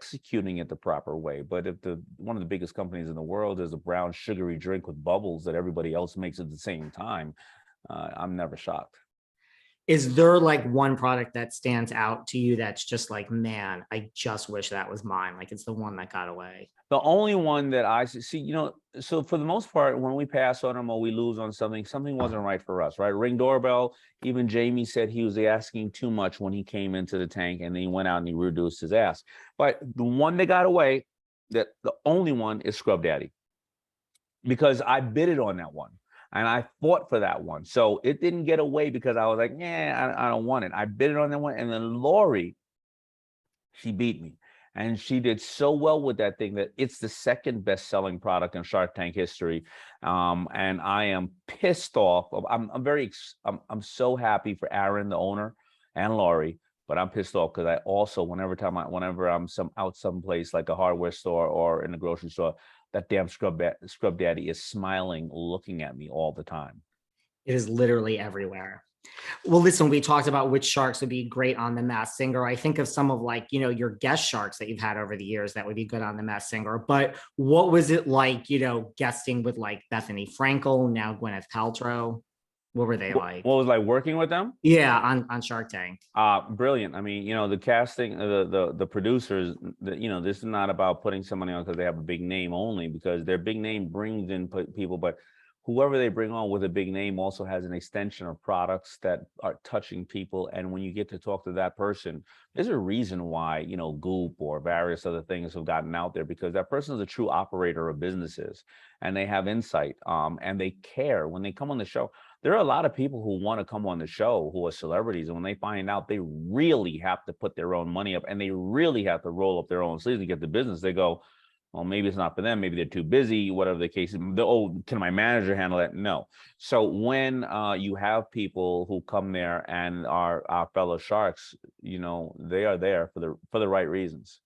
executing it the proper way. But if one of the biggest companies in the world is a brown sugary drink with bubbles that everybody else makes at the same time, I'm never shocked. Is there like one product that stands out to you that's just like, man, I just wish that was mine? Like it's the one that got away. The only one that I see, so for the most part, when we pass on them or we lose on something wasn't right for us, right? Ring doorbell, even Jamie said he was asking too much when he came into the tank, and then he went out and he reduced his ask. But the one that got away, the only one is Scrub Daddy, because I bid it on that one. And I fought for that one. So it didn't get away because I was like, yeah, I don't want it. I bid it on that one. And then Lori, she beat me. And she did so well with that thing that it's the second best-selling product in Shark Tank history. And I am pissed off. I'm so happy for Aaron, the owner, and Laurie, but I'm pissed off because I also, whenever I'm out someplace like a hardware store or in a grocery store, that damn Scrub Daddy is smiling, looking at me all the time. It is literally everywhere. Well, listen, we talked about which sharks would be great on The Masked Singer. I think of some of like, your guest sharks that you've had over the years that would be good on The Masked Singer. But what was it like, guesting with like Bethenny Frankel, now Gwyneth Paltrow? What were they like? What was like working with them? Yeah, on Shark Tank. Brilliant. I mean, the casting, the producers, this is not about putting somebody on because they have a big name only, because their big name brings in people, but whoever they bring on with a big name also has an extension of products that are touching people. And when you get to talk to that person, there's a reason why, Goop or various other things have gotten out there, because that person is a true operator of businesses and they have insight, and they care when they come on the show. There are a lot of people who want to come on the show who are celebrities, and when they find out they really have to put their own money up and they really have to roll up their own sleeves to get the business, they go, well, maybe it's not for them. Maybe they're too busy, whatever the case is. Can my manager handle that? No. So when you have people who come there and are our fellow sharks, they are there for the right reasons.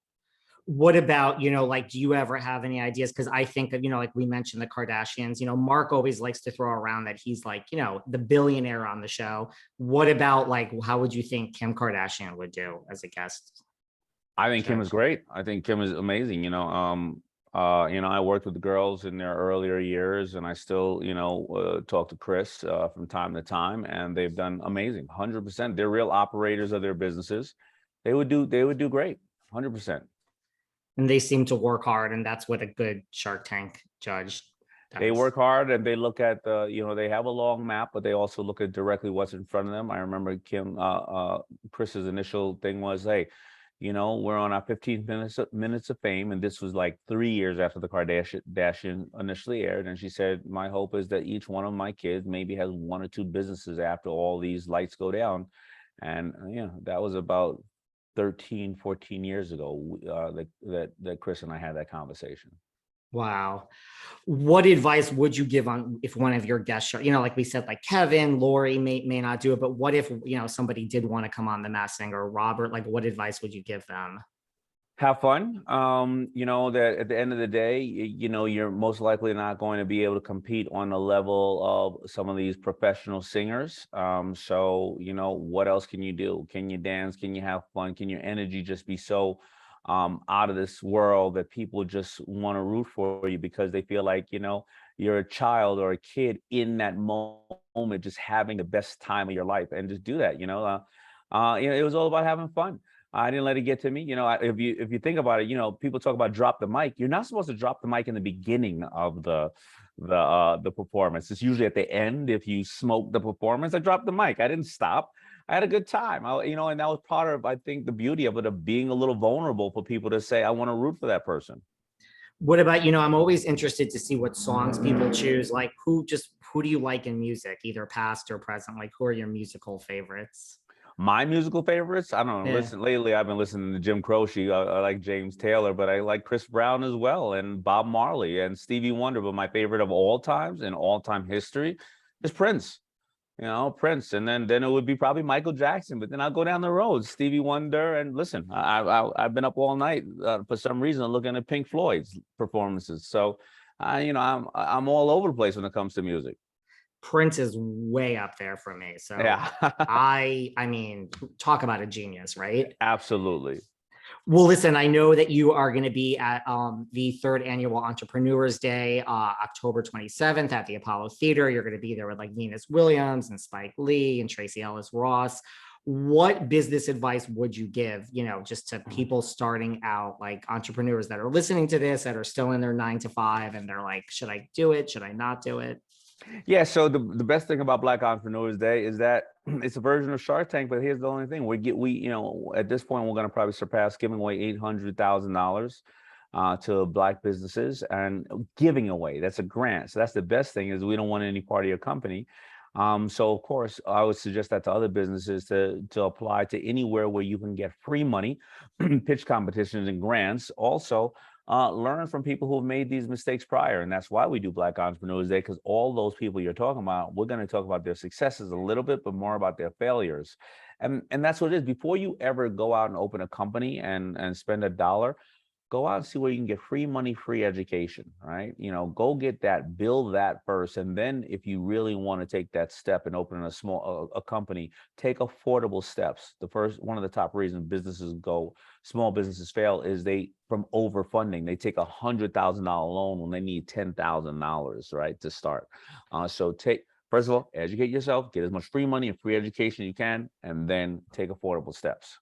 What about, like, do you ever have any ideas? Because I think of, like we mentioned the Kardashians, Mark always likes to throw around that he's like, the billionaire on the show. What about like, how would you think Kim Kardashian would do as a guest? I think Kim is great. I think Kim is amazing. I worked with the girls in their earlier years, and I still, talk to Chris from time to time, and they've done amazing. 100%. They're real operators of their businesses. They would do great. 100%. And they seem to work hard, and that's what a good Shark Tank judge does. They work hard, and they look at they have a long map, but they also look at directly what's in front of them. I remember Chris's initial thing was, hey, we're on our 15 minutes of fame. And this was like 3 years after the Kardashian initially aired. And she said, my hope is that each one of my kids maybe has 1 or 2 businesses after all these lights go down. And, that was about 13, 14 years ago that Chris and I had that conversation. Wow. What advice would you give on if one of your guests, like we said, like Kevin, Lori may not do it, but what if, somebody did want to come on The Masked Singer, Robert, like what advice would you give them? Have fun. That at the end of the day, you're most likely not going to be able to compete on the level of some of these professional singers. So, what else can you do? Can you dance? Can you have fun? Can your energy just be so out of this world that people just want to root for you because they feel like, you're a child or a kid in that moment, just having the best time of your life, and just do that. It was all about having fun. I didn't let it get to me. If you think about it, people talk about drop the mic. You're not supposed to drop the mic in the beginning of the performance. It's usually at the end. If you smoke the performance, I dropped the mic. I didn't stop. I had a good time. And that was part of, I think, the beauty of it, of being a little vulnerable for people to say, I want to root for that person. What about, I'm always interested to see what songs people choose. Like who do you like in music, either past or present? Like who are your musical favorites? My musical favorites? I don't know. Yeah. Listen, lately I've been listening to Jim Croce. I like James Taylor, but I like Chris Brown as well, and Bob Marley and Stevie Wonder. But my favorite of all times in all-time history is Prince. Prince, and then it would be probably Michael Jackson. But then I'll go down the road, Stevie Wonder, and listen, I've been up all night for some reason looking at Pink Floyd's performances. So, I'm all over the place when it comes to music. Prince is way up there for me. So yeah, I mean, talk about a genius, right? Absolutely. Well, listen, I know that you are going to be at the third annual Entrepreneurs Day, October 27th at the Apollo Theater. You're going to be there with like Venus Williams and Spike Lee and Tracy Ellis Ross. What business advice would you give, just to people starting out, like entrepreneurs that are listening to this, that are still in their 9 to 5 and they're like, should I do it? Should I not do it? Yeah, so the best thing about Black Entrepreneurs Day is that it's a version of Shark Tank, but here's the only thing: at this point we're going to probably surpass giving away $800,000 to Black businesses and giving away. That's a grant, so that's the best thing is we don't want any part of your company. So of course I would suggest that to other businesses to apply to anywhere where you can get free money, pitch competitions and grants. Also, learn from people who have made these mistakes prior. And that's why we do Black Entrepreneurs Day, because all those people you're talking about, we're going to talk about their successes a little bit, but more about their failures. And that's what it is. Before you ever go out and open a company and spend $1, go out and see where you can get free money, free education, right? Go get that, build that first. And then if you really want to take that step and open a company, take affordable steps. One of the top reasons small businesses fail is from overfunding. They take $100,000 loan when they need $10,000, right, to start. First of all, educate yourself, get as much free money and free education you can, and then take affordable steps.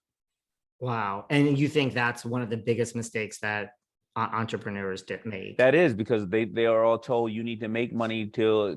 Wow. And you think that's one of the biggest mistakes that entrepreneurs make? That is because they are all told you need to make money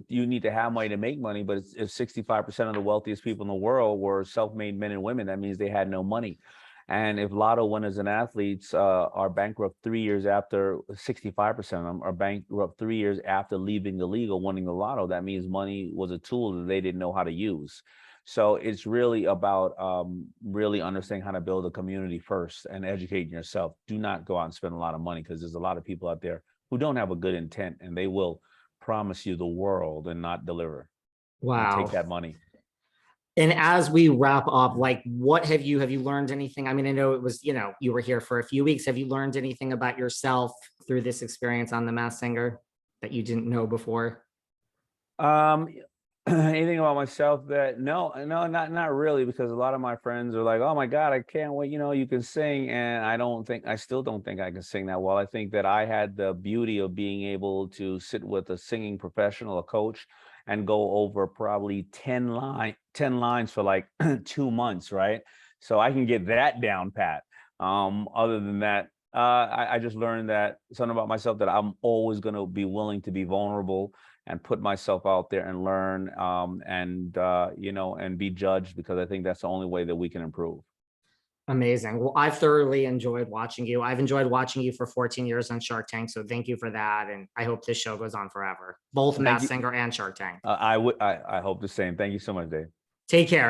you need to have money to make money. But if 65% of the wealthiest people in the world were self-made men and women, that means they had no money. And if lotto winners and athletes are bankrupt 3 years after, 65% of them are bankrupt 3 years after leaving the league or winning the lotto, that means money was a tool that they didn't know how to use. So it's really about really understanding how to build a community first and educating yourself. Do not go out and spend a lot of money, because there's a lot of people out there who don't have a good intent, and they will promise you the world and not deliver. Wow. And take that money. And as we wrap up, like, what have you learned anything? I mean, I know it was, you were here for a few weeks. Have you learned anything about yourself through this experience on The Masked Singer that you didn't know before? Anything about myself that not really, because a lot of my friends are like, oh my God, I can't wait, you can sing. And I still don't think I can sing that well. I think that I had the beauty of being able to sit with a singing professional, a coach, and go over probably 10 lines for like 2 months, right? So I can get that down pat. Other than that, I just learned that something about myself, that I'm always going to be willing to be vulnerable and put myself out there and learn, and be judged, because I think that's the only way that we can improve. Amazing. Well, I've thoroughly enjoyed watching you. I've enjoyed watching you for 14 years on Shark Tank. So thank you for that. And I hope this show goes on forever, both Masked Singer and Shark Tank. I hope the same. Thank you so much, Dave. Take care.